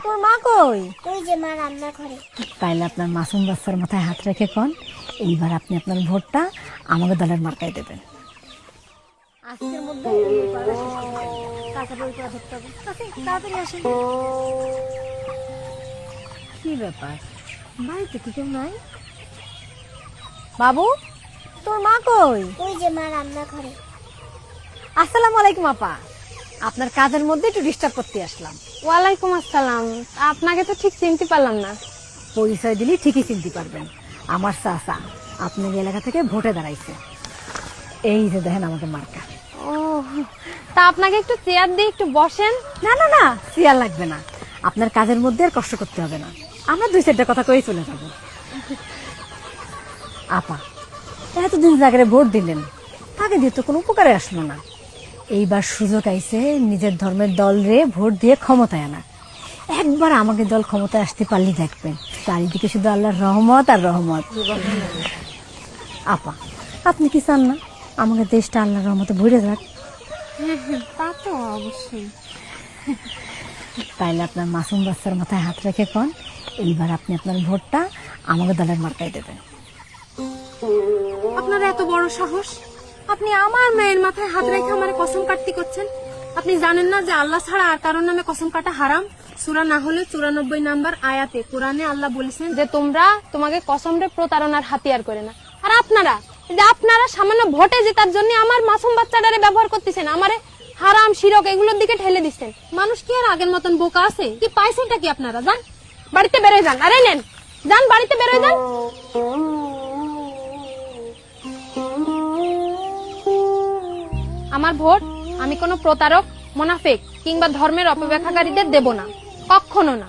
তোর মা কই? ওই যে মা রান্না করে। তাইলে আপনার মাসুম বাচ্চার মাথায় হাত রেখে কোন এইবার আপনি আপনার ভোটটা আমাকে দলের মার্কায় দেবেন। আজকের মধ্যে এই পড়াটা শেষ করতে হবে। তাড়াতাড়ি ওই পড়া ধরতে হবে। তাড়াতাড়ি আসেন। কি ব্যাপার, বাড়িতে কি কেউ নাই? বাবু, তোর মা কই? ওই যে মা রান্না করে। আসসালামু আলাইকুম আপা, আপনার কাজের মধ্যে একটু ডিস্টার্ব করতে আসলাম। ওয়ালাইকুম আসসালাম। আপনাকে তো ঠিক চিনতে পারলাম না। পরিচয় দিলে ঠিকই চিনতে পারবেন, আমার চাচা আপনার এলাকা থেকে ভোটে দাঁড়াইছে। এই যে দেখেন আমাকে মার্কা। ও, তা আপনাকে একটু চেয়ার দিয়ে একটু বসেন। না না না, চেয়ার লাগবে না, আপনার কাজের মধ্যে আর কষ্ট করতে হবে না, আমরা দুই চারটা কথা কয়ে চলে যাব। আপা, এতদিন জায়গায় ভোট দিলেন, তাকে দিয়ে তো কোনো উপকারে আসলো না। এইবার সুযোগ আইছে নিজের ধর্মের দল রে ভোট দিয়ে ক্ষমতায় আনা। একবার আমাকে দল ক্ষমতায় আসতে পারলে দেখবেন চারিদিকে শুধু আল্লাহর রহমত আর রহমত। আপা, আপনি কি চান না আমাকে দেশটা আল্লাহর রহমতে ভরে যাক? তা তো অবশ্যই। তাইলে আপনার মাসুম বাচ্চার মাথায় হাত রেখে কোন এইবার আপনি আপনার ভোটটা আমাকে দলের মার্কায় দেবেন। আপনার এত বড় সাহস, আপনি আমার মেয়ের মাথায় হাত রেখে আমার কসম কাটতে করছেন? আপনি জানেন না যে আল্লাহ ছাড়া আর কারোর নামে কসম কাটা হারাম? সূরা না হলে 94 নাম্বার আয়াতে কোরআনে আল্লাহ বলেছেন যে তোমরা তোমাকে কসমরে প্রতারণার হাতিয়ার করে না। আর আপনারা যে আপনারা সামান্য ভোটে জেতার জন্য আমার মাসুম বাচ্চাটারে ব্যবহার করতেছেন, আমারে হারাম শিরক এগুলোর দিকে ঠেলে দিচ্ছেন। মানুষ কি আর আগের মতন বোকা আছে? কি পাইছেনটা কি আপনারা? যান বাড়িতে বেরোয় যান। আরে নেন, যান বাড়িতে বেরোয় যান। আমার ভোট আমি কোনো প্রতারক, মুনাফিক কিংবা ধর্মের অপব্যাখ্যাকারীদের দেব না, কখনো না।